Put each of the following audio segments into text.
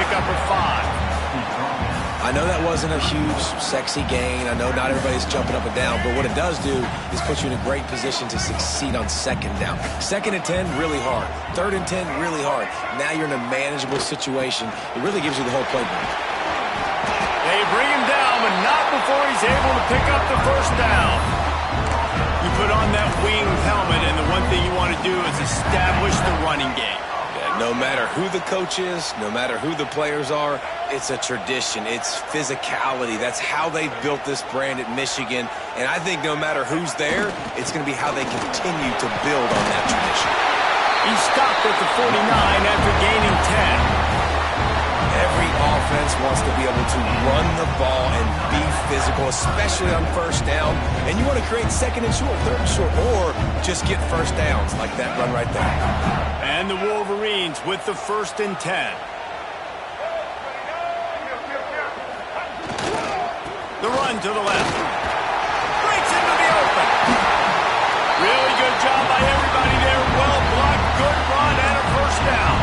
pick up a 5. I know that wasn't a huge, sexy gain. I know not everybody's jumping up and down, but what it does do is put you in a great position to succeed on second down. 2nd and 10, really hard. 3rd and 10, really hard. Now you're in a manageable situation. It really gives you the whole playbook. They bring him down, but not before he's able to pick up the 1st down. You put on that winged helmet, and the one thing you want to do is establish the running game. No matter who the coach is, no matter who the players are, it's a tradition. It's physicality. That's how they built this brand at Michigan. And I think no matter who's there, it's going to be how they continue to build on that tradition. He stopped at the 49 after gaining 10. Every offense wants to be able to run the ball and be physical, especially on 1st down. And you want to create 2nd and short, 3rd and short, or just get 1st downs like that run right there. And the Wolverines with the 1st and 10. The run to the left. Breaks into the open. Really good job by everybody there. Well blocked, good run, and a 1st down.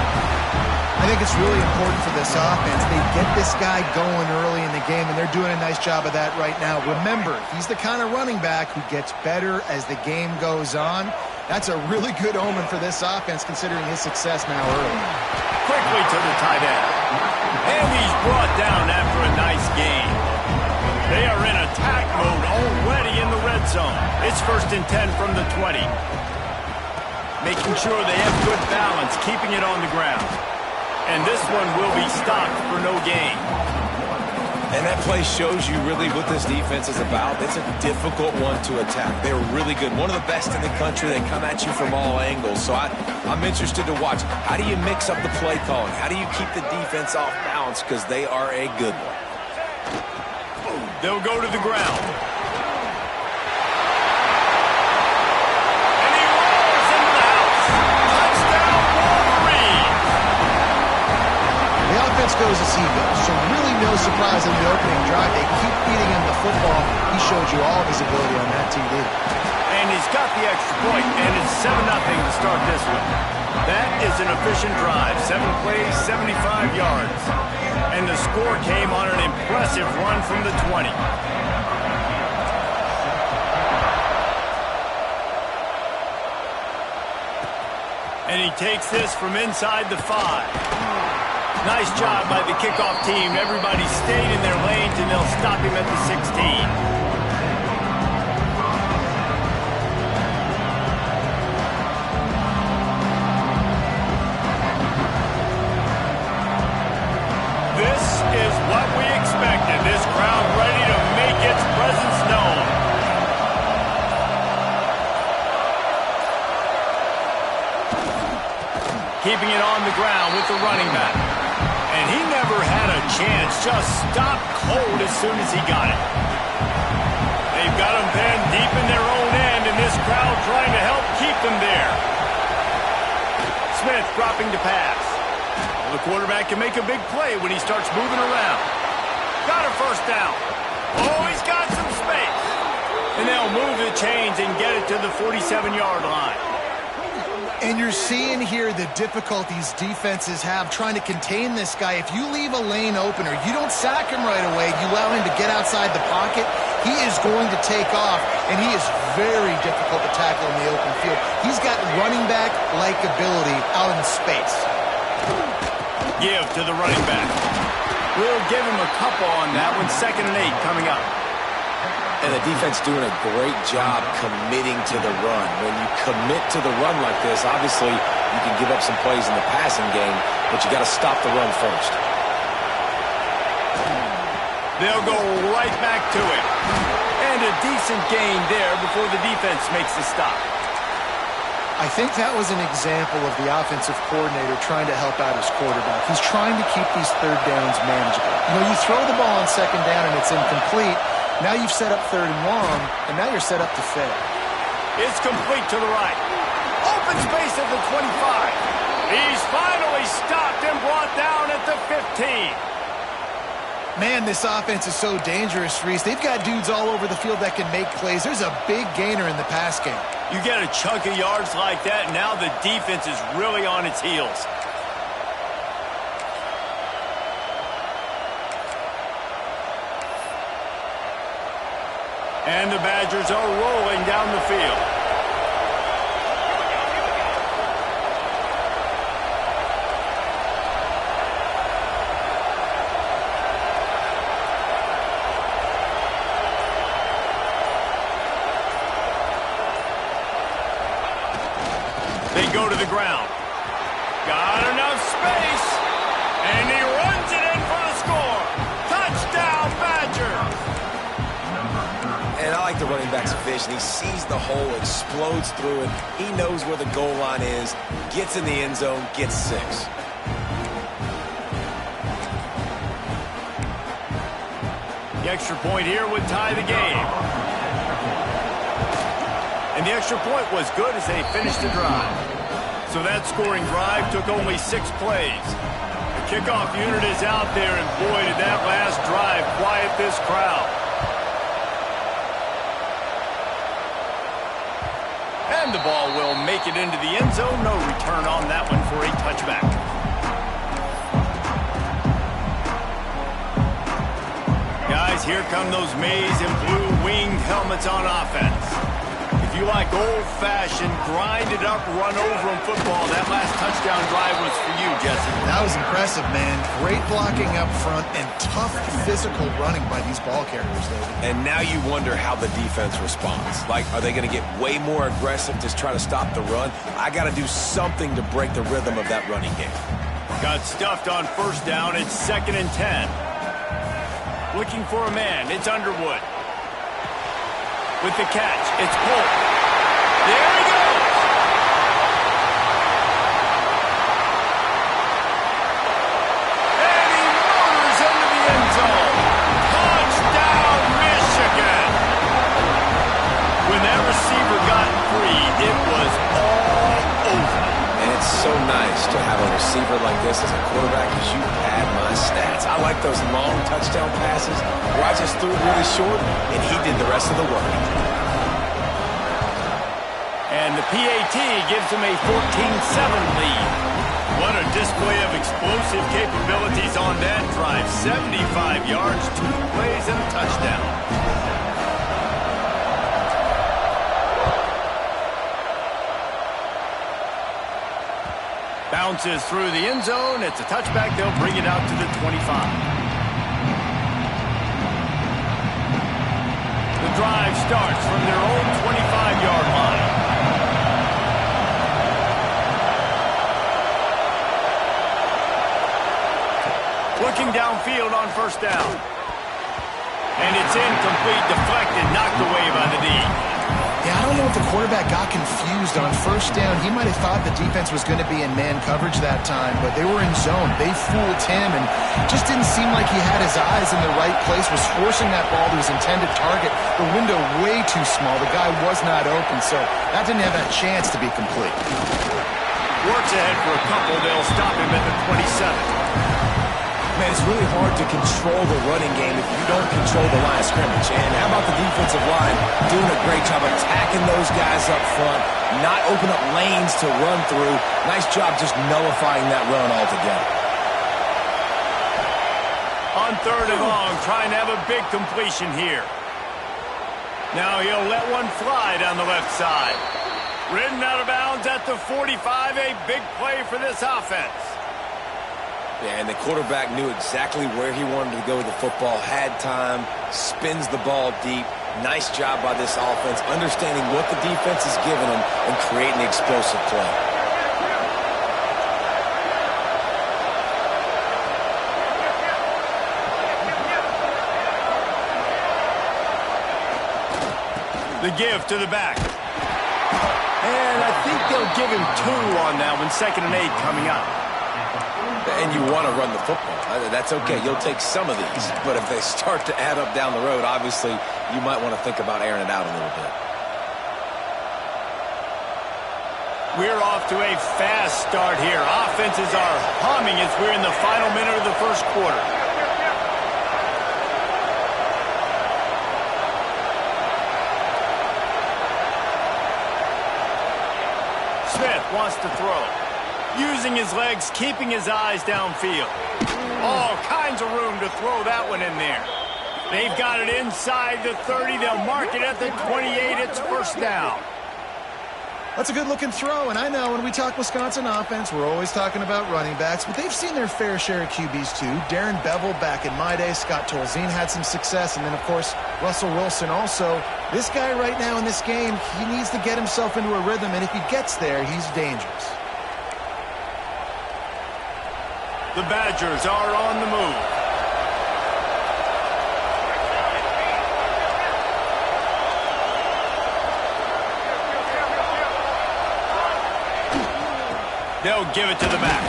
I think it's really important for this offense. They get this guy going early in the game, and they're doing a nice job of that right now. Remember, he's the kind of running back who gets better as the game goes on. That's a really good omen for this offense, considering his success now early. Quickly to the tight end. And he's brought down after a nice gain. They are in attack mode already in the red zone. It's 1st and 10 from the 20. Making sure they have good balance, keeping it on the ground. And this one will be stopped for no gain. And that play shows you really what this defense is about. It's a difficult one to attack. They're really good. One of the best in the country. They come at you from all angles. So I'm interested to watch. How do you mix up the play calling? How do you keep the defense off balance? Because they are a good one. They'll go to the ground. Goes as he goes. So really no surprise in the opening drive. They keep feeding him the football. He showed you all of his ability on that TV. And he's got the extra point, and it's 7-0 to start this one. That is an efficient drive. 7 plays, 75 yards. And the score came on an impressive run from the 20. And he takes this from inside the 5. Nice job by the kickoff team. Everybody stayed in their lanes, and they'll stop him at the 16. This is what we expected. This crowd ready to make its presence known. Keeping it on the ground with the running back. And he never had a chance, just stopped cold as soon as he got it. They've got him pinned deep in their own end, and this crowd trying to help keep them there. Smith dropping to pass. Well, the quarterback can make a big play when he starts moving around. Got a 1st down. Oh, he's got some space. And they'll move the chains and get it to the 47-yard line. And you're seeing here the difficulties defenses have trying to contain this guy. If you leave a lane open or you don't sack him right away, you allow him to get outside the pocket, he is going to take off, and he is very difficult to tackle in the open field. He's got running back-like ability out in space. Give to the running back. We'll give him a couple on that one. 2nd and 8 coming up. And the defense doing a great job committing to the run. When you commit to the run like this, obviously you can give up some plays in the passing game, but you got to stop the run first. They'll go right back to it. And a decent gain there before the defense makes the stop. I think that was an example of the offensive coordinator trying to help out his quarterback. He's trying to keep these 3rd downs manageable. You know, you throw the ball on 2nd down and it's incomplete. Now you've set up 3rd and long, and now you're set up to fail. It's complete to the right. Open space at the 25. He's finally stopped and brought down at the 15. Man, this offense is so dangerous, Reese. They've got dudes all over the field that can make plays. There's a big gainer in the pass game. You get a chunk of yards like that, now the defense is really on its heels. And the Badgers are rolling down the field. They go to the ground. Got enough space. And he runs it in for the score. Touchdown, Badgers. And I like the running back's vision. He sees the hole, explodes through it. He knows where the goal line is, gets in the end zone, gets 6. The extra point here would tie the game. And the extra point was good as they finished the drive. So that scoring drive took only 6 plays. The kickoff unit is out there, and boy, did that last drive quiet this crowd. And the ball will make it into the end zone. No return on that one for a touchback. Guys, here come those maize and blue winged helmets on offense. If you like old-fashioned, grinded-up, run-over-'em football, that last touchdown drive was for you, Jesse. That was impressive, man. Great blocking up front and tough physical running by these ball carriers, David. And now you wonder how the defense responds. Like, are they going to get way more aggressive to try to stop the run? I got to do something to break the rhythm of that running game. Got stuffed on first down. It's 2nd and 10. Looking for a man. It's Underwood. With the catch, it's Polk. There he goes! And he motors into the end zone. Touchdown, Michigan! When that receiver got free, it was all over. And it's so nice to have a receiver like this as a quarterback because you pad my stats. I like those long touchdown passes where I just threw it really short and he did the rest of the work. And the PAT gives them a 14-7 lead. What a display of explosive capabilities on that drive. 75 yards, 2 plays, and a touchdown. Bounces through the end zone. It's a touchback. They'll bring it out to the 25. The drive starts from their own 25-yard line. Looking downfield on first down. And it's incomplete, deflected, knocked away by the D. Yeah, I don't know if the quarterback got confused on first down. He might have thought the defense was going to be in man coverage that time, but they were in zone. They fooled him and just didn't seem like he had his eyes in the right place, was forcing that ball to his intended target. The window way too small. The guy was not open, so that didn't have that chance to be complete. Works ahead for a couple. They'll stop him at the 27. Man, it's really hard to control the running game if you don't control the line of scrimmage. And how about the defensive line doing a great job attacking those guys up front, not open up lanes to run through. Nice job just nullifying that run altogether. On 3rd and long, trying to have a big completion here. Now he'll let one fly down the left side. Ridden out of bounds at the 45, a big play for this offense. Yeah, and the quarterback knew exactly where he wanted to go with the football, had time, spins the ball deep. Nice job by this offense, understanding what the defense is giving them and creating the explosive play. The give to the back. And I think they'll give him 2 on that one. 2nd and 8 coming up. And you want to run the football. That's okay. You'll take some of these. But if they start to add up down the road, obviously, you might want to think about airing it out a little bit. We're off to a fast start here. Offenses are humming as we're in the final minute of the first quarter. Smith wants to throw. Using his legs, keeping his eyes downfield. All kinds of room to throw that one in there. They've got it inside the 30. They'll mark it at the 28. It's first down. That's a good-looking throw, and I know when we talk Wisconsin offense, we're always talking about running backs, but they've seen their fair share of QBs too. Darren Bevel back in my day, Scott Tolzien had some success, and then, of course, Russell Wilson also. This guy right now in this game, he needs to get himself into a rhythm, and if he gets there, he's dangerous. The Badgers are on the move. They'll give it to the back.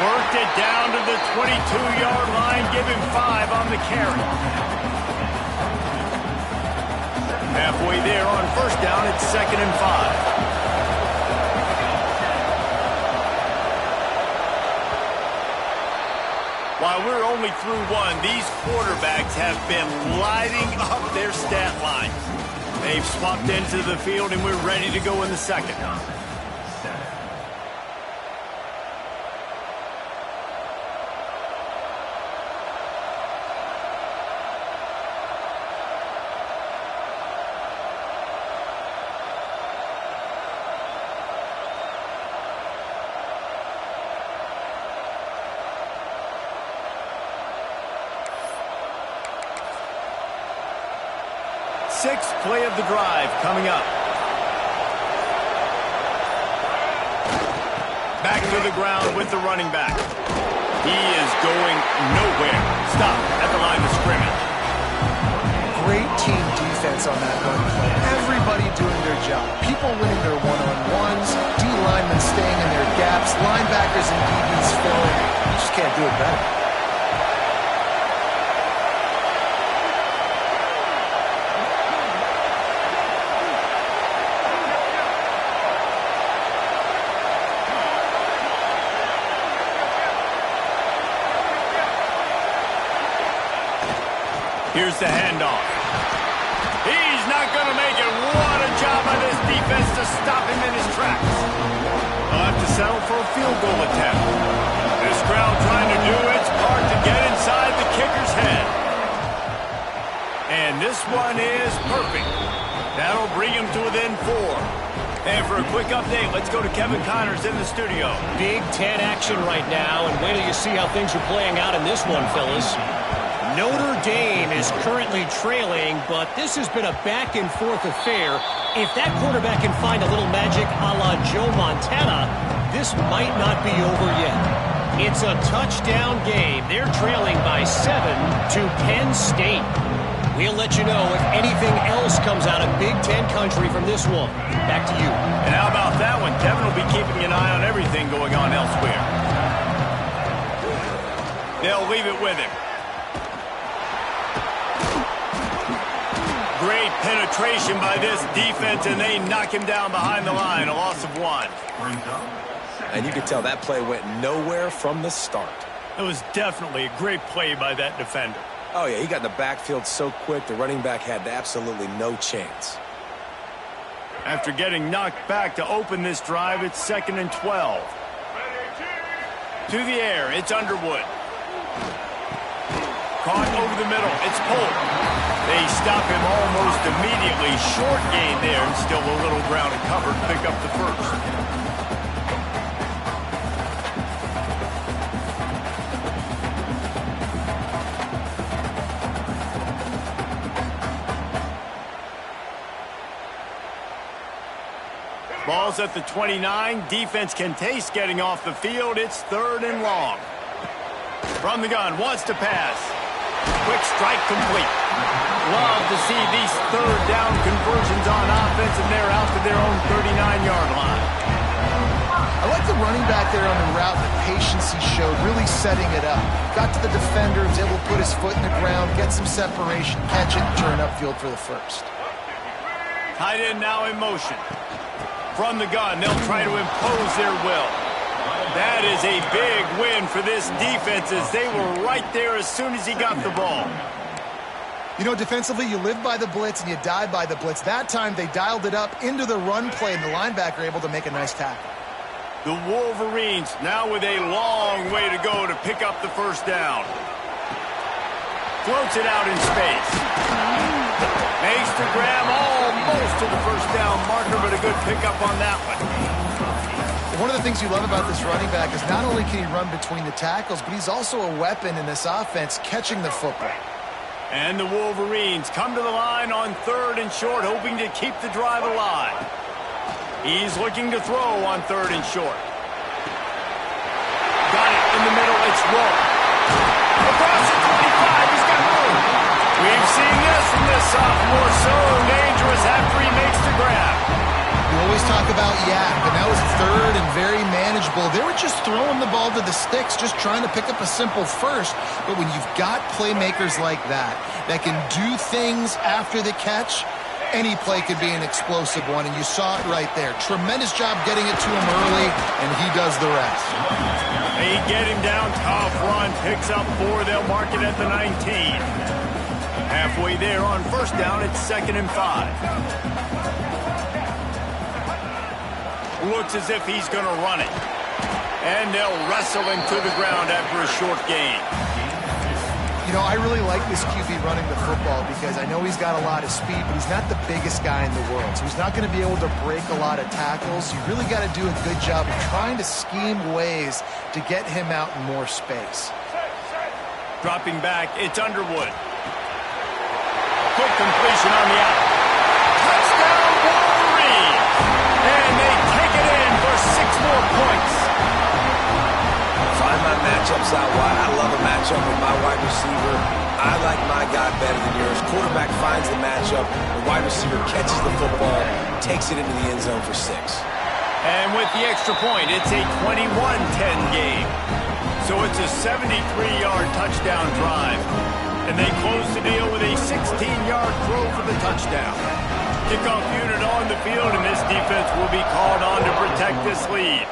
Worked it down to the 22-yard line. Give him 5 on the carry. Halfway there on first down. It's 2nd and 5. While we're only through one, these quarterbacks have been lighting up their stat line. They've swapped into the field, and we're ready to go in the second. Sixth play of the drive coming up. Back to the ground with the running back. He is going nowhere. Stop at the line of scrimmage. Great team defense on that run play. Everybody doing their job. People winning their one-on-ones, D-linemen staying in their gaps, linebackers and DBs filling. You just can't do it better. Here's the handoff. He's not going to make it. What a job by this defense to stop him in his tracks. They'll have to settle for a field goal attempt. This crowd trying to do its part to get inside the kicker's head. And this one is perfect. That'll bring him to within 4. And for a quick update, let's go to Kevin Connors in the studio. Big Ten action right now, and wait till you see how things are playing out in this one, fellas. Notre Dame is currently trailing, but this has been a back-and-forth affair. If that quarterback can find a little magic a la Joe Montana, this might not be over yet. It's a touchdown game. They're trailing by 7 to Penn State. We'll let you know if anything else comes out of Big Ten country from this one. Back to you. And how about that one? Kevin will be keeping an eye on everything going on elsewhere. They'll leave it with him. Great penetration by this defense, and they knock him down behind the line. A loss of 1. And you could tell that play went nowhere from the start. It was definitely a great play by that defender. Oh, yeah, he got in the backfield so quick, the running back had absolutely no chance. After getting knocked back to open this drive, it's 2nd and 12. To the air, it's Underwood. Caught over the middle, it's Polk. They stop him almost immediately. Short gain there, and still a little ground and cover to pick up the first. Ball's at the 29. Defense can taste getting off the field. It's 3rd and long. From the gun, wants to pass. Quick strike complete. Love to see these 3rd down conversions on offense, and they're out to their own 39-yard line. I like the running back there on the route, the patience he showed, really setting it up. Got to the defender, was able to put his foot in the ground, get some separation, catch it, and turn upfield for the first. Tight end now in motion. From the gun, they'll try to impose their will. That is a big win for this defense, as they were right there as soon as he got the ball. You know, defensively, you live by the blitz and you die by the blitz. That time, they dialed it up into the run play, and the linebacker able to make a nice tackle. The Wolverines now with a long way to go to pick up the first down. Floats it out in space. Makes the grab almost to the first down marker, but a good pickup on that one. One of the things you love about this running back is not only can he run between the tackles, but he's also a weapon in this offense catching the football. And the Wolverines come to the line on 3rd and short, hoping to keep the drive alive. He's looking to throw on 3rd and short. Got it in the middle. It's Rowe. Across the 25. He's got room. We've seen this from this sophomore. So dangerous after he makes the grab. You always talk about yak, but now it's 3rd and very manageable. They were just throwing the ball to the sticks, just trying to pick up a simple first. But when you've got playmakers like that can do things after the catch, any play could be an explosive one, and you saw it right there. Tremendous job getting it to him early, and he does the rest. They get him down, tough run, picks up 4, they'll mark it at the 19. Halfway there on 1st down, it's 2nd and 5. Looks as if he's going to run it. And they'll wrestle him to the ground after a short gain. You know, I really like this QB running the football because I know he's got a lot of speed, but he's not the biggest guy in the world. So he's not going to be able to break a lot of tackles. You really got to do a good job of trying to scheme ways to get him out in more space. Dropping back, it's Underwood. Quick completion on the out. Touchdown, Wolverines! And they take it in for 6 more points. Find my matchups out wide. I love a matchup with my wide receiver. I like my guy better than yours. Quarterback finds the matchup. The wide receiver catches the football, takes it into the end zone for 6. And with the extra point, it's a 21-10 game. So it's a 73-yard touchdown drive. And they close the deal with a 16-yard throw for the touchdown. Kickoff unit on the field, and this defense will be called on to protect this lead.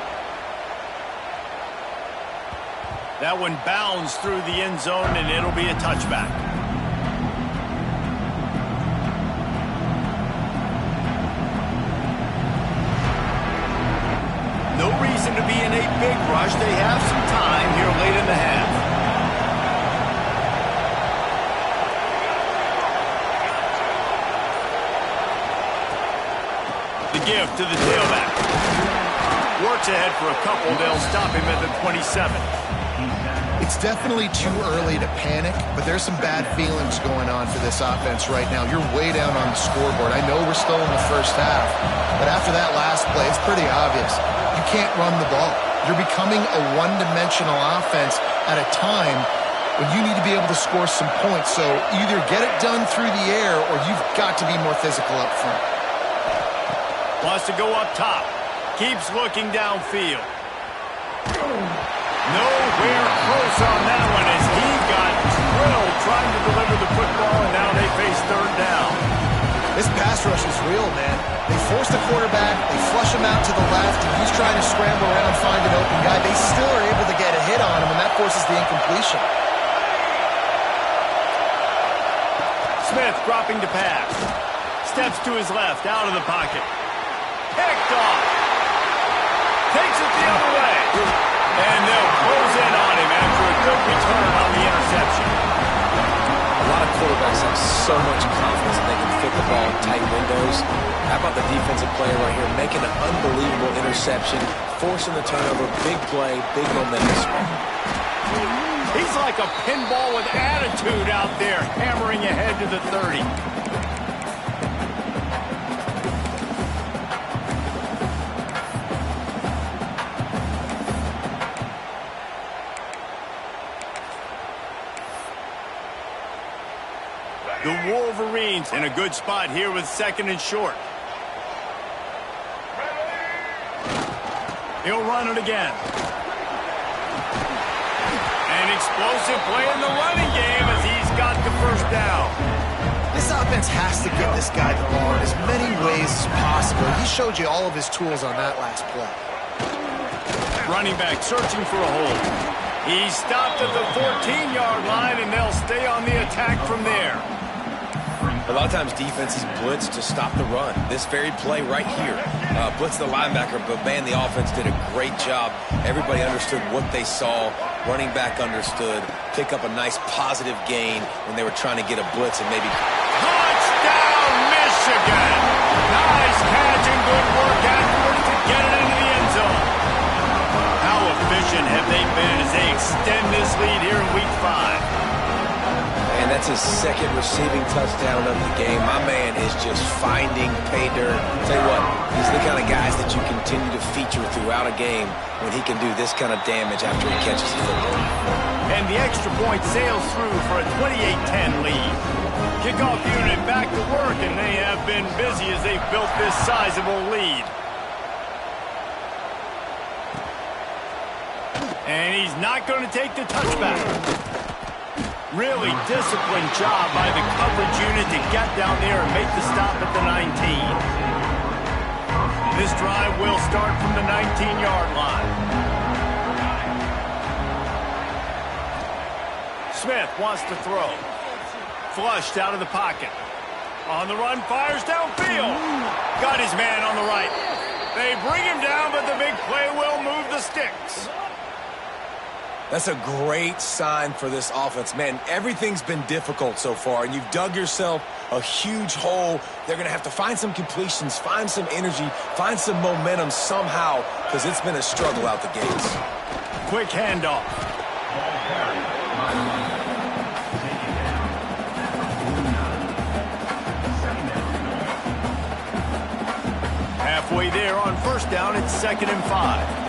That one bounds through the end zone, and it'll be a touchback. No reason to be in a big rush. They have some time here late in the half. The give to the tailback. Works ahead for a couple. They'll stop him at the 27. It's definitely too early to panic, but there's some bad feelings going on for this offense right now. You're way down on the scoreboard. I know we're still in the first half, but after that last play, it's pretty obvious. You can't run the ball. You're becoming a one-dimensional offense at a time when you need to be able to score some points. So either get it done through the air or you've got to be more physical up front. Wants to go up top. Keeps looking downfield. Nowhere close on that one as he got drilled trying to deliver the football, and now they face 3rd down. This pass rush is real, man. They force the quarterback, they flush him out to the left, and he's trying to scramble around, find an open guy. They still are able to get a hit on him, and that forces the incompletion. Smith dropping to pass. Steps to his left, out of the pocket. Picked off. Takes it the other way. And they'll close in on him after a good return on the interception. A lot of quarterbacks have so much confidence that they can fit the ball in tight windows. How about the defensive player right here making an unbelievable interception, forcing the turnover, big play, big momentum swing. He's like a pinball with attitude out there, hammering ahead to the 30. The Wolverines in a good spot here with 2nd and short. He'll run it again. An explosive play in the running game as he's got the 1st down. This offense has to get this guy the ball in as many ways as possible. He showed you all of his tools on that last play. Running back searching for a hole. He's stopped at the 14-yard line, and they'll stay on the attack from there. A lot of times defenses blitz to stop the run. This very play right here, blitz the linebacker, but man, the offense did a great job. Everybody understood what they saw. Running back understood. Pick up a nice positive gain when they were trying to get a blitz and maybe... Touchdown, Michigan! Nice catch and good work afterwards to get it into the end zone. How efficient have they been as they extend this lead here in Week 5? And that's his second receiving touchdown of the game. My man is just finding pay dirt. Tell you what, he's the kind of guys that you continue to feature throughout a game when he can do this kind of damage after he catches the football. And the extra point sails through for a 28-10 lead. Kickoff unit back to work, and they have been busy as they've built this sizable lead. And he's not going to take the touchback. Really disciplined job by the coverage unit to get down there and make the stop at the 19. This drive will start from the 19-yard line. Smith wants to throw. Flushed out of the pocket. On the run, fires downfield. Got his man on the right. They bring him down, but the big play will move the sticks. That's a great sign for this offense. Man, everything's been difficult so far, and you've dug yourself a huge hole. They're going to have to find some completions, find some energy, find some momentum somehow, because it's been a struggle out the gates. Quick handoff. Halfway there on first down, it's 2nd and 5.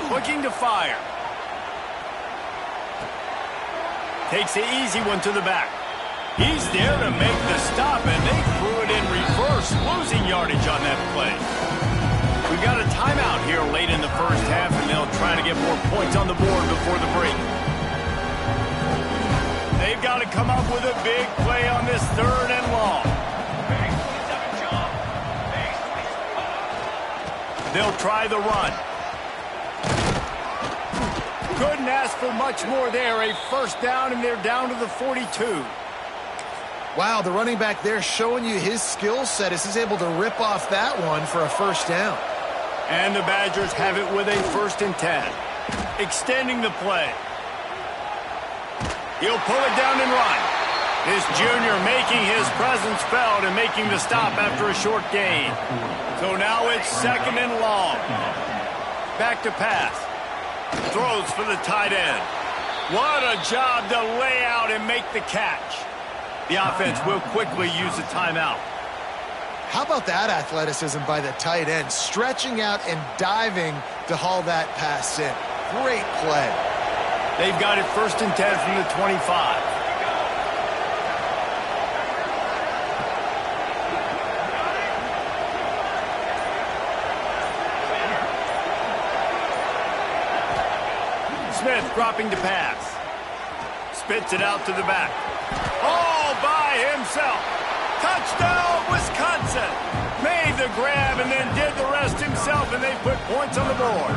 Looking to fire. Takes the easy one to the back. He's there to make the stop, and they threw it in reverse, losing yardage on that play. We've got a timeout here late in the first half, and they'll try to get more points on the board before the break. They've got to come up with a big play on this 3rd and long. They'll try the run. Couldn't ask for much more there. A first down, and they're down to the 42. Wow, the running back there showing you his skill set as he's able to rip off that one for a first down. And the Badgers have it with a 1st and 10. Extending the play. He'll pull it down and run. This junior making his presence felt and making the stop after a short gain. So now it's 2nd and long. Back to pass. Throws for the tight end. What a job to lay out and make the catch. The offense will quickly use a timeout. How about that athleticism by the tight end, stretching out and diving to haul that pass in. Great play. They've got it 1st and 10 from the 25. Smith dropping to pass. Spits it out to the back. All by himself. Touchdown, Wisconsin. Made the grab and then did the rest himself, and they put points on the board.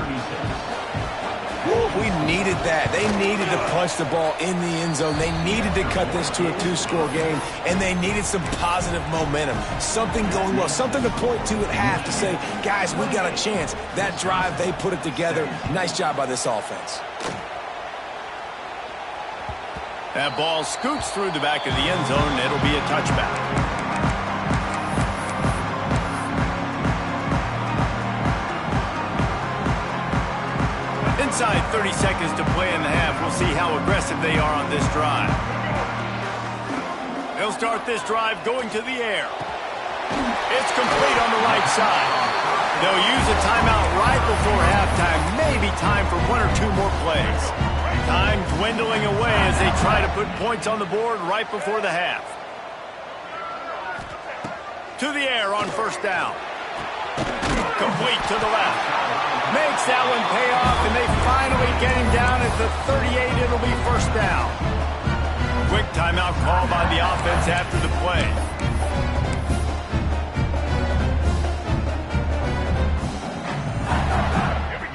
We needed that. They needed to punch the ball in the end zone. They needed to cut this to a 2-score game, and they needed some positive momentum. Something going well, something to point to at half to say, guys, we got a chance. That drive, they put it together. Nice job by this offense. That ball scoots through the back of the end zone, and it'll be a touchback. Inside 30 seconds to play in the half. We'll see how aggressive they are on this drive. They'll start this drive going to the air. It's complete on the right side. They'll use a timeout right before halftime. Maybe time for 1 or 2 more plays. Time dwindling away as they try to put points on the board right before the half. To the air on first down. Complete to the left. Makes that one pay off, and they finally get him down at the 38. It'll be first down. Quick timeout call by the offense after the play.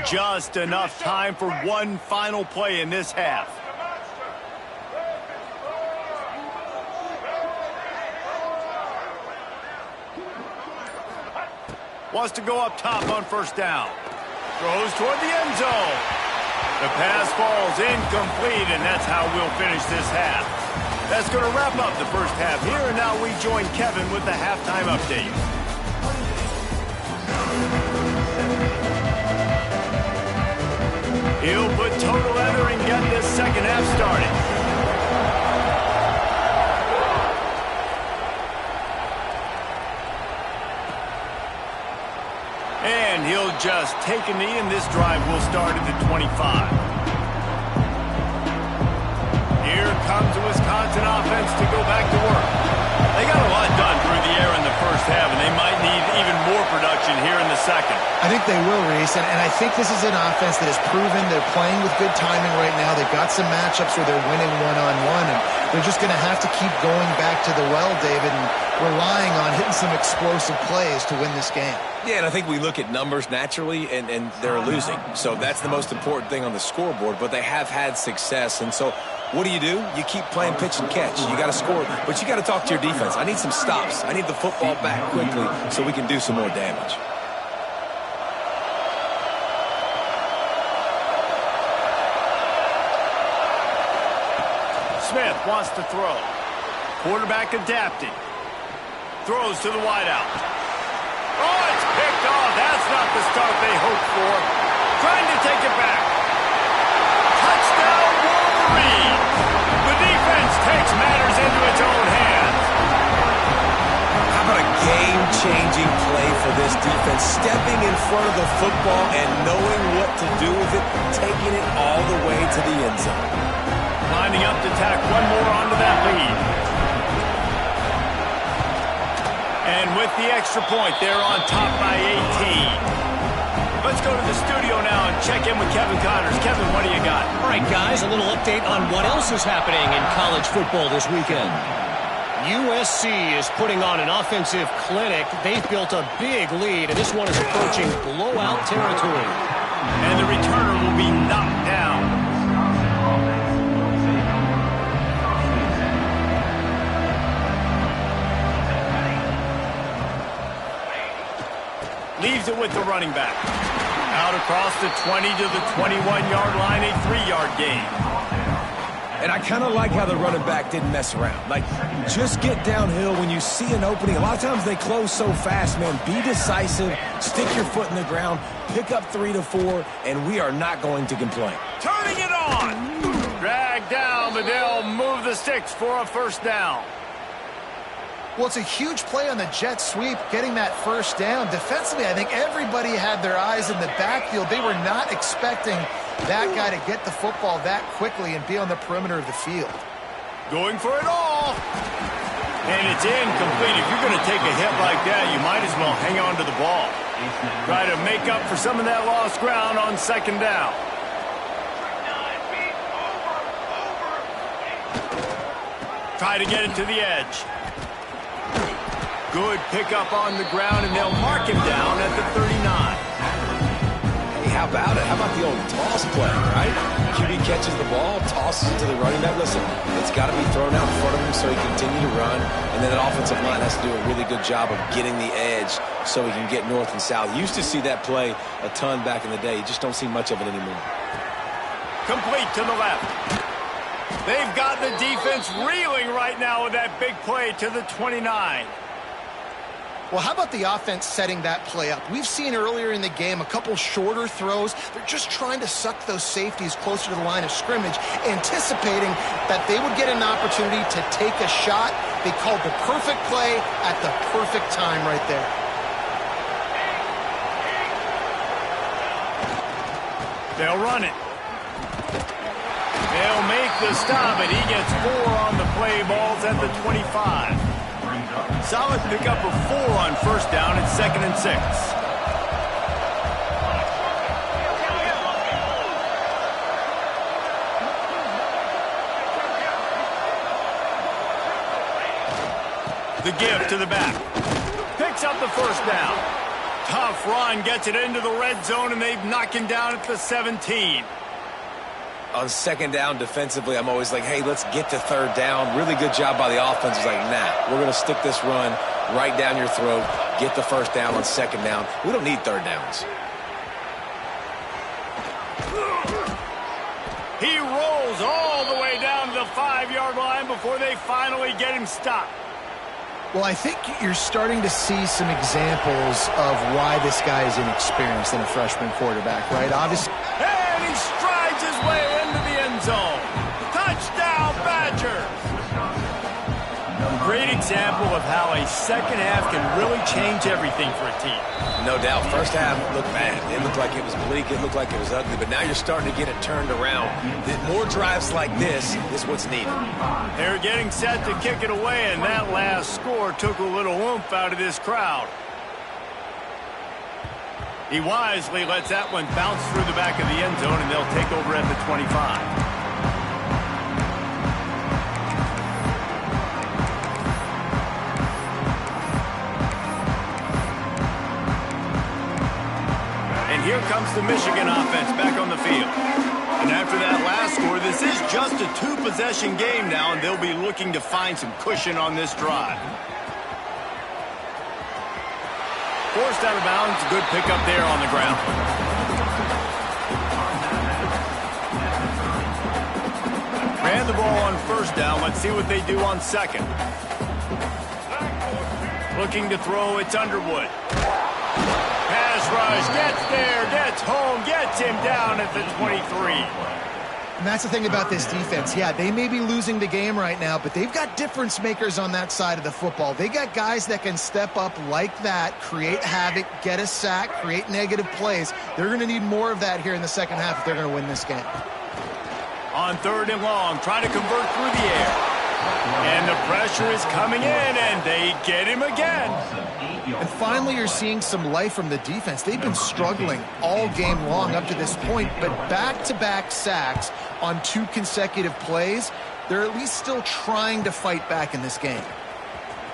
Just enough time for one final play in this half. Wants to go up top on first down. Throws toward the end zone. The pass falls incomplete, and that's how we'll finish this half. That's going to wrap up the first half here, and now we join Kevin with the halftime update. He'll put total leather and get this second half started. And he'll just take a knee, and this drive will start at the 25. Here comes the Wisconsin offense to go back to work. They got a lot done through the air in the first half, and they might need even more production here in the second. I think they will, Reese, and I think this is an offense that has proven they're playing with good timing right now. They've got some matchups where they're winning one-on-one, and they're just going to have to keep going back to the well, David, and relying on hitting some explosive plays to win this game. Yeah, and I think we look at numbers naturally, and they're losing. So that's the most important thing on the scoreboard, but they have had success. And so what do? You keep playing pitch and catch. You got to score, but you got to talk to your defense. I need some stops. I need the football back quickly so we can do some more damage. Smith wants to throw. Quarterback adapting. Throws to the wideout. Oh, it's picked off. That's not the start they hoped for. Trying to take it back. Touchdown, Wolverine. The defense takes matters into its own hands. How about a game-changing play for this defense? Stepping in front of the football and knowing what to do with it, taking it all the way to the end zone. Lining up to tack one more onto that lead. And with the extra point, they're on top by 18. Let's go to the studio now and check in with Kevin Connors. Kevin, what do you got? All right, guys, a little update on what else is happening in college football this weekend. USC is putting on an offensive clinic. They've built a big lead, and this one is approaching blowout territory. And the returner will be knocked down. Leaves it with the running back. Out across the 20 to the 21-yard line, a 3-yard gain. And I kind of like how the running back didn't mess around. Like, just get downhill when you see an opening. A lot of times they close so fast, man. Be decisive, stick your foot in the ground, pick up 3 to 4, and we are not going to complain. Turning it on. Drag down, but they'll move the sticks for a first down. Well, it's a huge play on the jet sweep, getting that first down. Defensively, I think everybody had their eyes in the backfield. They were not expecting that guy to get the football that quickly and be on the perimeter of the field. Going for it all. And it's incomplete. If you're going to take a hit like that, you might as well hang on to the ball. Try to make up for some of that lost ground on second down. Try to get it to the edge. Good pickup on the ground, and they'll mark him down at the 39. Hey, how about it? How about the old toss play, right? QB catches the ball, tosses it to the running back. Listen, it's got to be thrown out in front of him so he can continue to run, and then that offensive line has to do a really good job of getting the edge so he can get north and south. You used to see that play a ton back in the day. You just don't see much of it anymore. Complete to the left. They've got the defense reeling right now with that big play to the 29. Well, how about the offense setting that play up? We've seen earlier in the game a couple shorter throws. They're just trying to suck those safeties closer to the line of scrimmage, anticipating that they would get an opportunity to take a shot. They called the perfect play at the perfect time right there. They'll run it. They'll make the stop, and he gets 4 on the play. Balls at the 25. Solid pickup of 4 on first down. It's 2nd and 6. The give to the back. Picks up the first down. Tough run, gets it into the red zone, and they've knocked him down at the 17. on second down defensively, I'm always like, hey, let's get to third down. Really good job by the offense. It's like, nah, we're going to stick this run right down your throat, get the first down on second down. We don't need third downs. He rolls all the way down to the 5-yard line before they finally get him stopped. Well, I think you're starting to see some examples of why this guy is inexperienced in a freshman quarterback, right? Obviously. And he strides his way into the end zone. Touchdown, Badgers! Great example of how a second half can really change everything for a team. No doubt. First half looked bad. It looked like it was bleak. It looked like it was ugly. But now you're starting to get it turned around. More drives like this is what's needed. They're getting set to kick it away, and that last score took a little oomph out of this crowd. He wisely lets that one bounce through the back of the end zone, and they'll take over at the 25. Here comes the Michigan offense back on the field. And after that last score, this is just a two-possession game now, and they'll be looking to find some cushion on this drive. Forced out of bounds, good pickup there on the ground. Ran the ball on first down. Let's see what they do on second. Looking to throw, it's Underwood. Pass rush, gets there, gets home, gets him down at the 23. And that's the thing about this defense. Yeah, they may be losing the game right now, but they've got difference makers on that side of the football. They got guys that can step up like that, create havoc, get a sack, create negative plays. They're going to need more of that here in the second half if they're going to win this game. On third and long, trying to convert through the air. And the pressure is coming in, and they get him again. And finally, you're seeing some life from the defense. They've been struggling all game long up to this point, but back-to-back sacks on 2 consecutive plays, they're at least still trying to fight back in this game.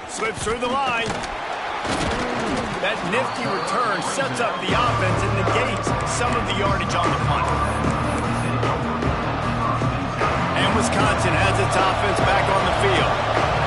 Slips through the line. That nifty return sets up the offense and negates some of the yardage on the punt. And Wisconsin has its offense back on the field.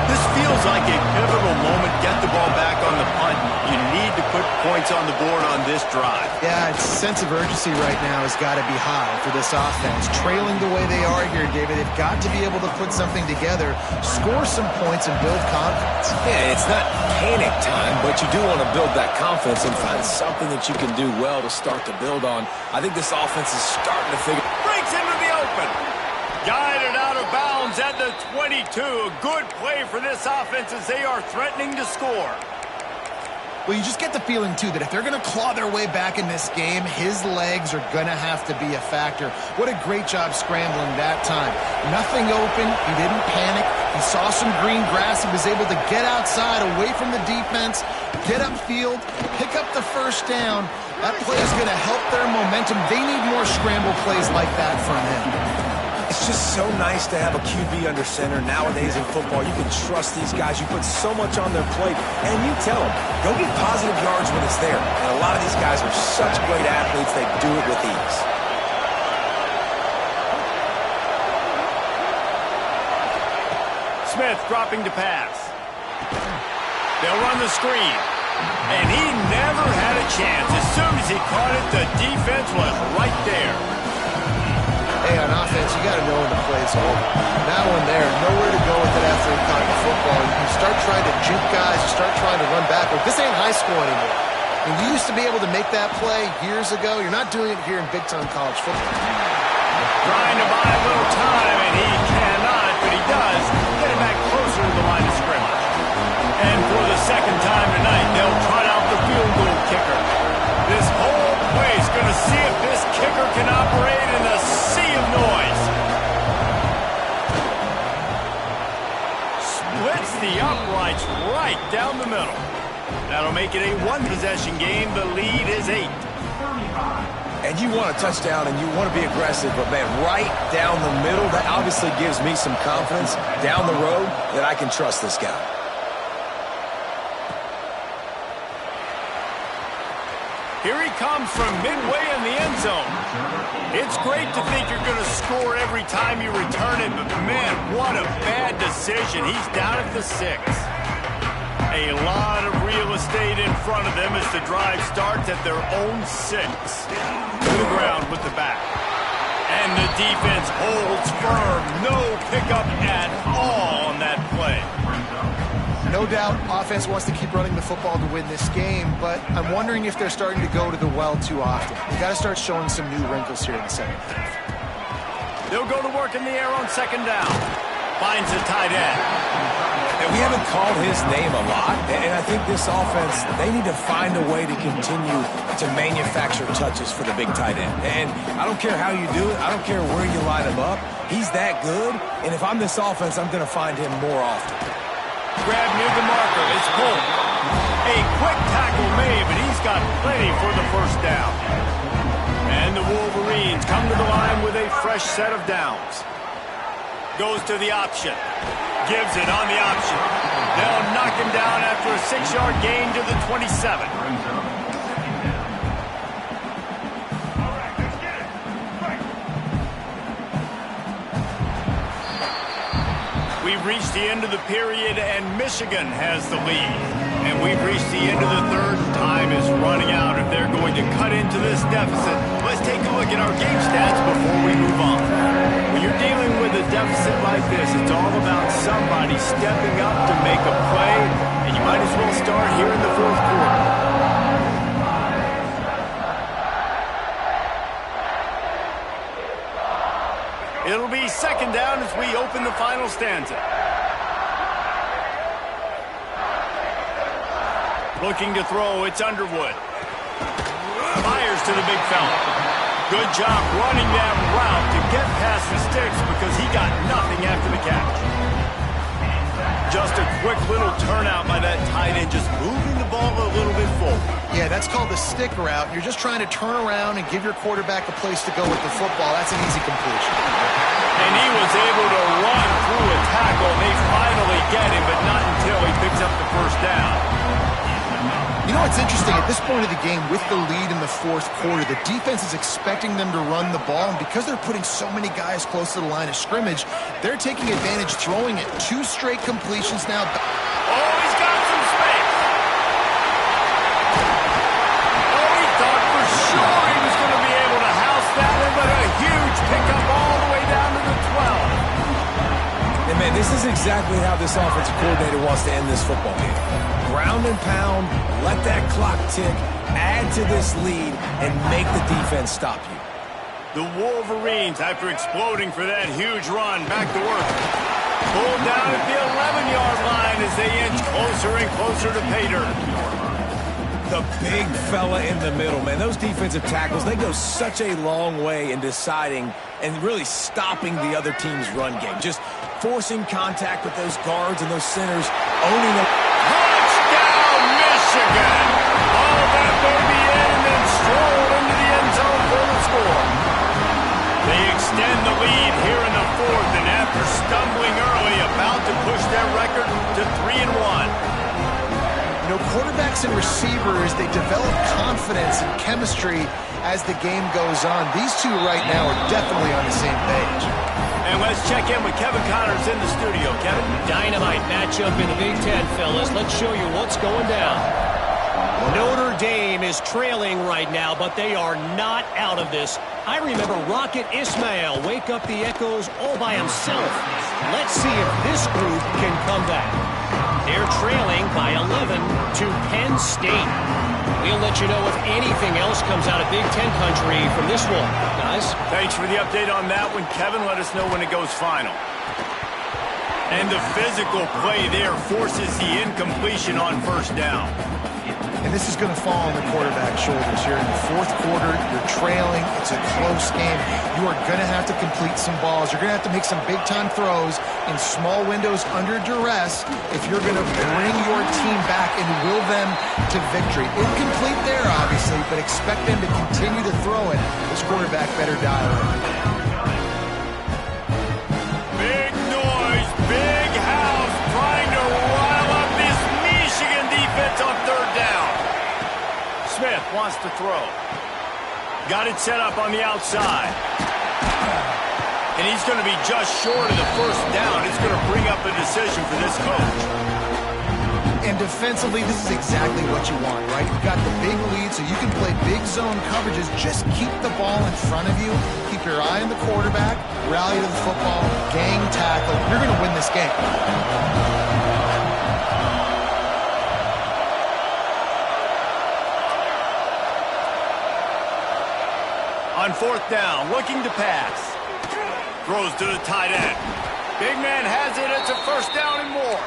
This feels like a pivotal moment. Get the ball back on the punt. You need to put points on the board on this drive. Yeah, its sense of urgency right now has got to be high for this offense. Trailing the way they are here, David, they've got to be able to put something together, score some points, and build confidence. Yeah, it's not panic time, but you do want to build that confidence and find something that you can do well to start to build on. I think this offense is starting to figure. Breaks into the open. Guided out of bounds at the 22. A good play for this offense as they are threatening to score. Well, you just get the feeling, too, that if they're going to claw their way back in this game, his legs are going to have to be a factor. What a great job scrambling that time. Nothing open. He didn't panic. He saw some green grass. He was able to get outside, away from the defense, get upfield, pick up the first down. That play is going to help their momentum. They need more scramble plays like that from him. It's just so nice to have a QB under center. Nowadays in football, you can trust these guys. You put so much on their plate, and you tell them, go get positive yards when it's there. And a lot of these guys are such great athletes, they do it with ease. Smith dropping to pass. They'll run the screen. And he never had a chance. As soon as he caught it, the defense was right there. Hey, on offense, you got to know when the play's over. That one there, nowhere to go with it after he caught the football. You start trying to juke guys, you start trying to run backward. This ain't high school anymore. And you used to be able to make that play years ago. You're not doing it here in big-time college football. Trying to buy a little time, and he cannot, but he does get it back closer to the line of scrimmage. And for the second time tonight, they'll trot out the field goal kicker. This whole play's going to see if this kicker can operate in the sea of noise. Splits the uprights right down the middle. That'll make it a one-possession game. The lead is 8. And you want a touchdown and you want to be aggressive, but man, right down the middle, that obviously gives me some confidence down the road that I can trust this guy. Here he comes from midway in the end zone. It's great to think you're going to score every time you return it, but man, what a bad decision. He's down at the 6. A lot of real estate in front of them as the drive starts at their own 6. To the ground with the back. And the defense holds firm. No pickup at all on that play. No doubt offense wants to keep running the football to win this game, but I'm wondering if they're starting to go to the well too often. They've got to start showing some new wrinkles here in the second half. They'll go to work in the air on second down. Finds a tight end. And we haven't called his name a lot, and I think this offense, they need to find a way to continue to manufacture touches for the big tight end. And I don't care how you do it. I don't care where you line him up. He's that good, and if I'm this offense, I'm going to find him more often. Grab near the marker. It's pulled. A quick tackle made, but he's got plenty for the first down. And the Wolverines come to the line with a fresh set of downs. Goes to the option. Gives it on the option. They'll knock him down after a 6-yard gain to the 27. We've reached the end of the period, and Michigan has the lead. And we've reached the end of the third. Time is running out if they're going to cut into this deficit. Let's take a look at our game stats before we move on. When you're dealing with a deficit like this, it's all about somebody stepping up to make a play, and you might as well start here in the fourth quarter. It'll be second down as we open the final stanza. Looking to throw, it's Underwood. Fires to the big fella. Good job running that route to get past the sticks because he got nothing after the catch. Just a quick little turnout by that tight end, just moving the ball a little bit forward. Yeah, that's called the stick route. You're just trying to turn around and give your quarterback a place to go with the football. That's an easy completion. And he was able to run through a tackle. They finally get him, but not until he picks up the first down. You know what's interesting? At this point of the game, with the lead in the fourth quarter, the defense is expecting them to run the ball, and because they're putting so many guys close to the line of scrimmage, they're taking advantage, throwing it. 2 straight completions now. Oh, he's got some space. Oh, he thought for sure he was going to be able to house that one, but a huge pickup all the way down to the 12. And, man, this is exactly how this offensive coordinator wants to end this football game. Ground and pound, let that clock tick, add to this lead, and make the defense stop you. The Wolverines, after exploding for that huge run, back to work. Pulled down at the 11-yard line as they inch closer and closer to pay dirt. The big fella in the middle, man. Those defensive tackles, they go such a long way in deciding and really stopping the other team's run game. Just forcing contact with those guards and those centers, owning them. Touchdown, Michigan! All that baby in and then strolled into the end zone for the score. They extend the lead here in the fourth, and after stumbling early, about to push their record to 3-1. You know, quarterbacks and receivers, they develop confidence and chemistry as the game goes on. These two right now are definitely on the same page. And let's check in with Kevin Connors in the studio. Kevin? Dynamite matchup in the Big Ten, fellas. Let's show you what's going down. Notre Dame is trailing right now, but they are not out of this. I remember Rocket Ismail wake up the echoes all by himself. Let's see if this group can come back. They're trailing by 11 to Penn State. We'll let you know if anything else comes out of Big Ten country from this one, guys. Thanks for the update on that one, Kevin. Let us know when it goes final. And the physical play there forces the incompletion on first down. And this is going to fall on the quarterback's shoulders here in the fourth quarter. You're trailing. It's a close game. You are going to have to complete some balls. You're going to have to make some big-time throws in small windows under duress if you're going to bring your team back and will them to victory. Incomplete there, obviously, but expect them to continue to throw it. This quarterback better dial in. Big noise, big house, trying to rile up this Michigan defense on third down. Smith wants wants to throw. Got it set up on the outside. And he's going to be just short of the first down. It's going to bring up a decision for this coach. And defensively, this is exactly what you want, right? You got the big lead, so you can play big zone coverages. Just keep the ball in front of you. Keep your eye on the quarterback. Rally to the football. Gang tackle. You're going to win this game. On fourth down, looking to pass. Throws to the tight end. Big man has it. It's a first down and more.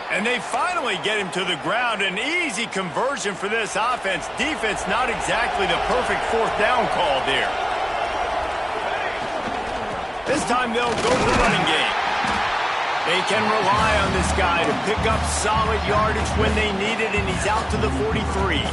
And they finally get him to the ground. An easy conversion for this offense. Defense not exactly the perfect fourth down call there. This time they'll go to the running game. They can rely on this guy to pick up solid yardage when they need it, and he's out to the 43.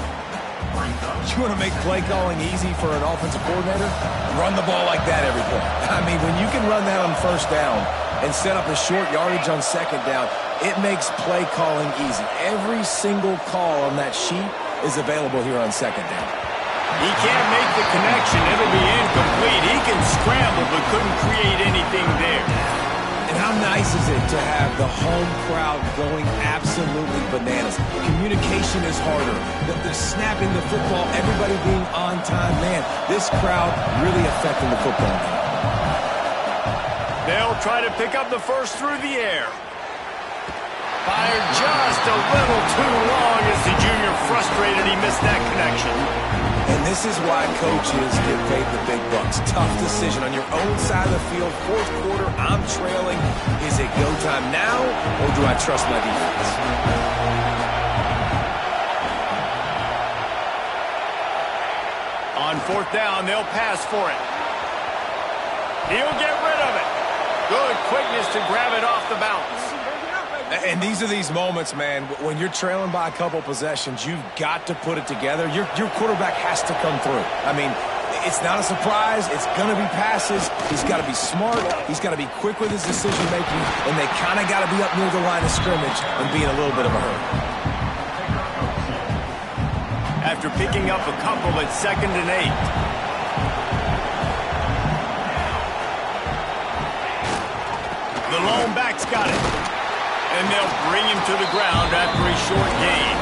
You want to make play calling easy for an offensive coordinator? Run the ball like that every play. I mean, when you can run that on first down and set up a short yardage on second down, it makes play calling easy. Every single call on that sheet is available here on second down. He can't make the connection. It'll be incomplete. He can scramble but couldn't create anything there. And how nice is it to have the home crowd going absolutely bananas? Communication is harder. The snapping the football, everybody being on time. Man, this crowd really affecting the football game. They'll try to pick up the first through the air. Fired just a little too long as the junior frustrated he missed that connection. And this is why coaches get paid the big bucks. Tough decision on your own side of the field. Fourth quarter, I'm trailing. Is it go time now, or do I trust my defense? On fourth down, they'll pass for it. He'll get rid of it. Good quickness to grab it off the bounce. And these are these moments, man, when you're trailing by a couple possessions, you've got to put it together. Your quarterback has to come through. I mean, it's not a surprise. It's going to be passes. He's got to be smart. He's got to be quick with his decision-making, and they kind of got to be up near the line of scrimmage and be in a little bit of a hurry. After picking up a couple at 2nd and 8. The lone back's got it. And they'll bring him to the ground after a short gain.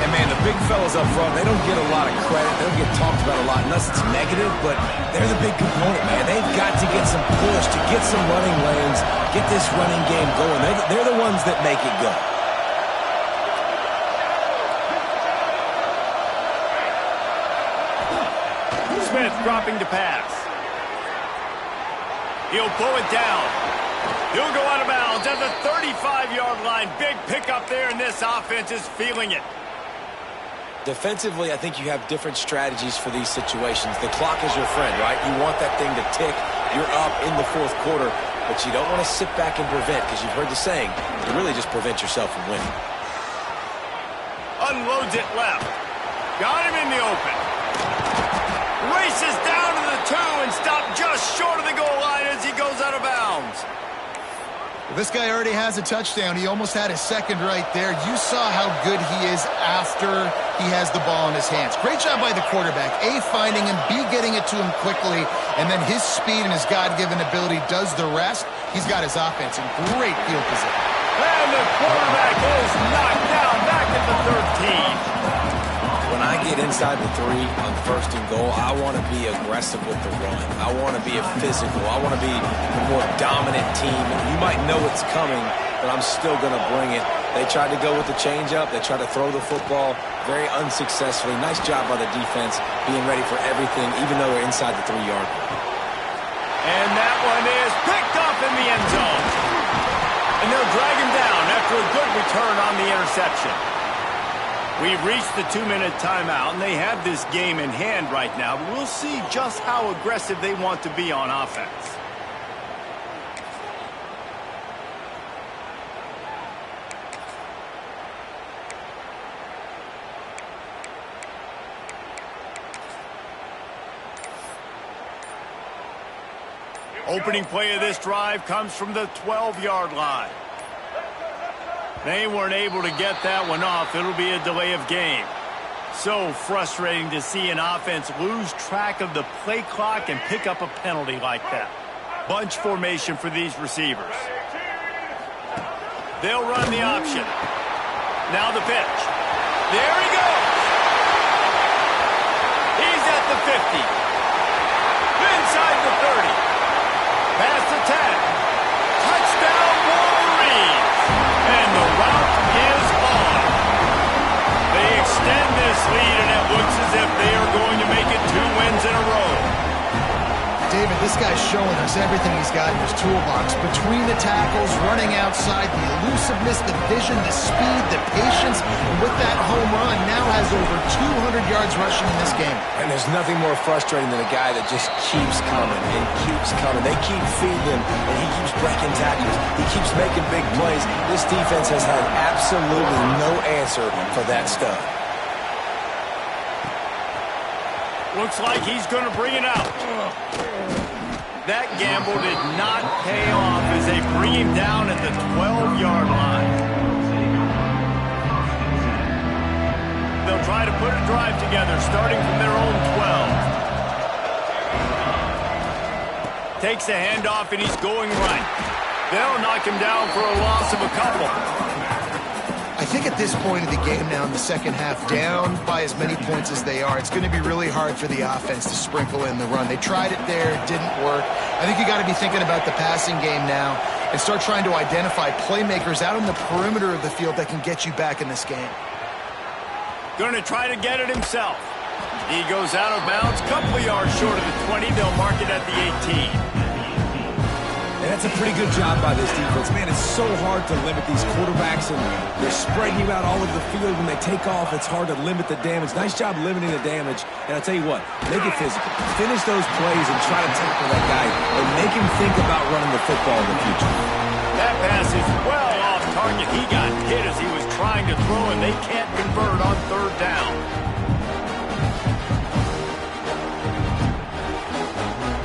And, man, the big fellas up front, they don't get a lot of credit. They don't get talked about a lot unless it's negative, but they're the big component, man. They've got to get some push, to get some running lanes, get this running game going. They're the ones that make it go. Smith dropping to pass. He'll pull it down. He'll go out of bounds at the 35-yard line. Big pickup there, and this offense is feeling it. Defensively, I think you have different strategies for these situations. The clock is your friend, right? You want that thing to tick. You're up in the fourth quarter, but you don't want to sit back and prevent, because you've heard the saying, you really just prevent yourself from winning. Unloads it left. Got him in the open. Races down to the 2 and stopped just short of the goal line as he goes out of bounds. This guy already has a touchdown. He almost had his second right there. You saw how good he is after he has the ball in his hands. Great job by the quarterback. A, finding him, B, getting it to him quickly, and then his speed and his God-given ability does the rest. He's got his offense in great field position. And the quarterback is knocked down back at the 13. When I get inside the 3 on 1st and goal, I want to be aggressive with the run. I want to be physical. I want to be the more dominant team. You might know it's coming, but I'm still going to bring it. They tried to go with the changeup. They tried to throw the football very unsuccessfully. Nice job by the defense being ready for everything, even though they're inside the 3-yard line. And that one is picked up in the end zone. And they'll drag him down after a good return on the interception. We've reached the 2-minute timeout, and they have this game in hand right now. But we'll see just how aggressive they want to be on offense. Opening play of this drive comes from the 12-yard line. They weren't able to get that one off. It'll be a delay of game. So frustrating to see an offense lose track of the play clock and pick up a penalty like that. Bunch formation for these receivers. They'll run the option. Now the pitch. There he goes. He's at the 50. Inside the 30. Past the 10. Touchdown Wolverines. And the route is on. They extend this lead, and it looks as if they are going to make it 2 wins in a row. David, this guy's showing us everything he's got in his toolbox. Between the tackles, running outside, the elusiveness, the vision, the speed, the patience. And with that home run, now has over 200 yards rushing in this game. And there's nothing more frustrating than a guy that just keeps coming and keeps coming. They keep feeding him, and he keeps breaking tackles. He keeps making big plays. This defense has had absolutely no answer for that stuff. Looks like he's going to bring it out. That gamble did not pay off as they bring him down at the 12-yard line. They'll try to put a drive together starting from their own 12. Takes a handoff and he's going right. They'll knock him down for a loss of a couple. I think at this point of the game now in the second half, down by as many points as they are, it's going to be really hard for the offense to sprinkle in the run. They tried it there, it didn't work. I think you got to be thinking about the passing game now and start trying to identify playmakers out on the perimeter of the field that can get you back in this game. Going to try to get it himself. He goes out of bounds, couple of yards short of the 20. They'll mark it at the 18. And that's a pretty good job by this defense. Man, it's so hard to limit these quarterbacks, and they're spreading you out all over the field. When they take off, it's hard to limit the damage. Nice job limiting the damage. And I'll tell you what, make it physical. Finish those plays and try to tackle that guy and make him think about running the football in the future. That pass is well off target. He got hit as he was trying to throw, and they can't convert on third down.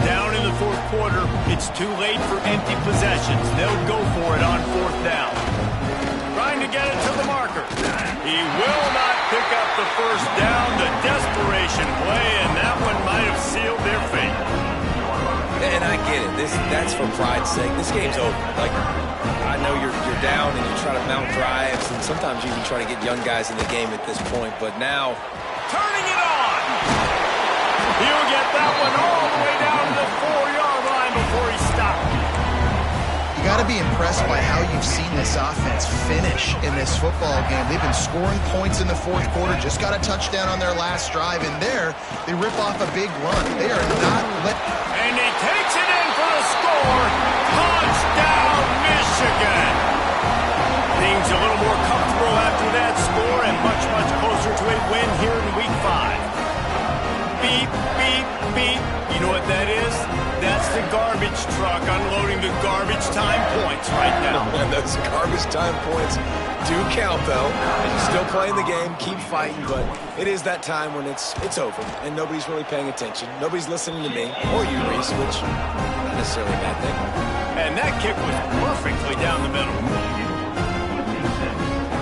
Down in the fourth quarter, it's too late for empty possessions. They'll go for it on fourth down. Trying to get it to the marker. He will not pick up the first down. The desperation play, and that one might have sealed their fate. And I get it. That's for pride's sake. This game's over. Like, I know you're down and you try to mount drives, and sometimes you even try to get young guys in the game at this point. But now, turning it on. He'll get that one all the way down to the 4-yard line before he stopped. You got to be impressed by how you've seen this offense finish in this football game. They've been scoring points in the fourth quarter, just got a touchdown on their last drive, and there they rip off a big run. They are not let. And he takes it in for the score. Touchdown, Michigan. Things a little more comfortable after that score and much, much closer to a win here in Week 5. Beep, beep, beep. You know what that is? That's the garbage truck unloading the garbage time points right now. And those garbage time points do count, though. And you're still playing the game, keep fighting, but it is that time when it's over, and nobody's really paying attention. Nobody's listening to me, or you, Reese, which not necessarily a bad thing. And that kick was perfectly down the middle.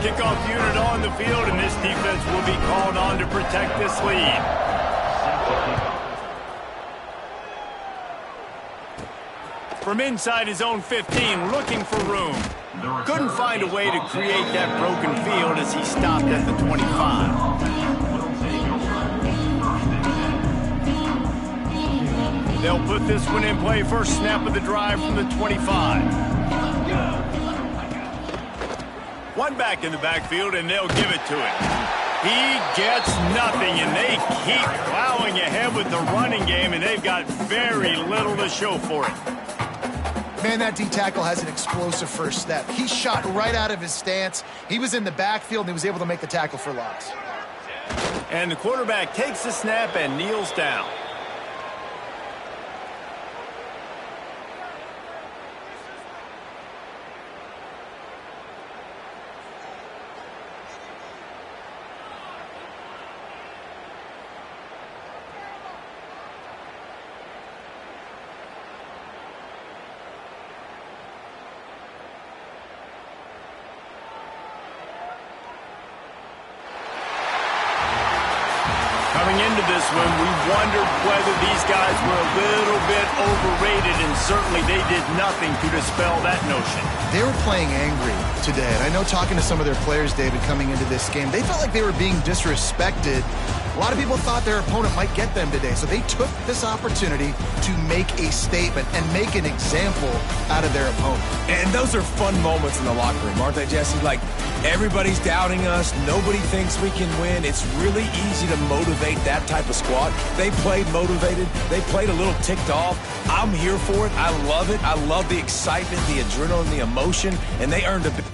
Kickoff unit on the field, and this defense will be called on to protect this lead. From inside his own 15, looking for room. Couldn't find a way to create that broken field as he stopped at the 25. They'll put this one in play. First snap of the drive from the 25. One back in the backfield, and they'll give it to him. He gets nothing, and they keep plowing ahead with the running game, and they've got very little to show for it. Man, that D-tackle has an explosive first step. He shot right out of his stance. He was in the backfield, and he was able to make the tackle for loss. And the quarterback takes the snap and kneels down. this one, we wondered whether these guys were a little bit overrated, and certainly they did nothing to dispel that notion. They were playing angry today, and I know talking to some of their players, David, coming into this game, they felt like they were being disrespected. A lot of people thought their opponent might get them today, so they took this opportunity to make a statement and make an example out of their opponent. And those are fun moments in the locker room, aren't they, Jesse? Like, everybody's doubting us. Nobody thinks we can win. It's really easy to motivate that type of squad. They played motivated. They played a little ticked off. I'm here for it. I love it. I love the excitement, the adrenaline, the emotion, and they earned a bit.